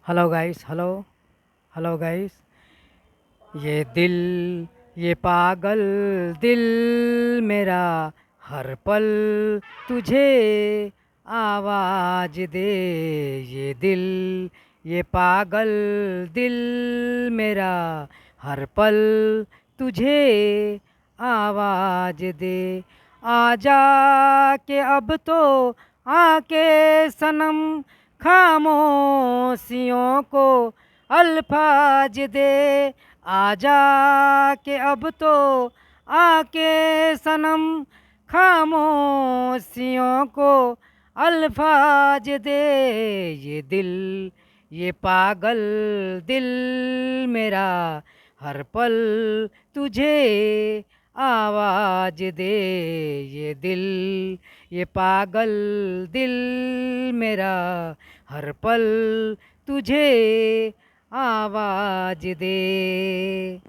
Hello guys. Hello hello guys. ये दिल, ये पागल दिल मेरा हर पल तुझे आवाज दे। ये दिल, ये पागल दिल मेरा हर पल तुझे आवाज दे। आजा के अब तो आके सनम खामोशियों को अल्फाज दे। आजा के अब तो आके सनम खामोशियों को अल्फाज दे। ये दिल, ये पागल दिल मेरा हर पल तुझे आवाज दे। ये दिल, ये पागल दिल मेरा हर पल तुझे आवाज दे।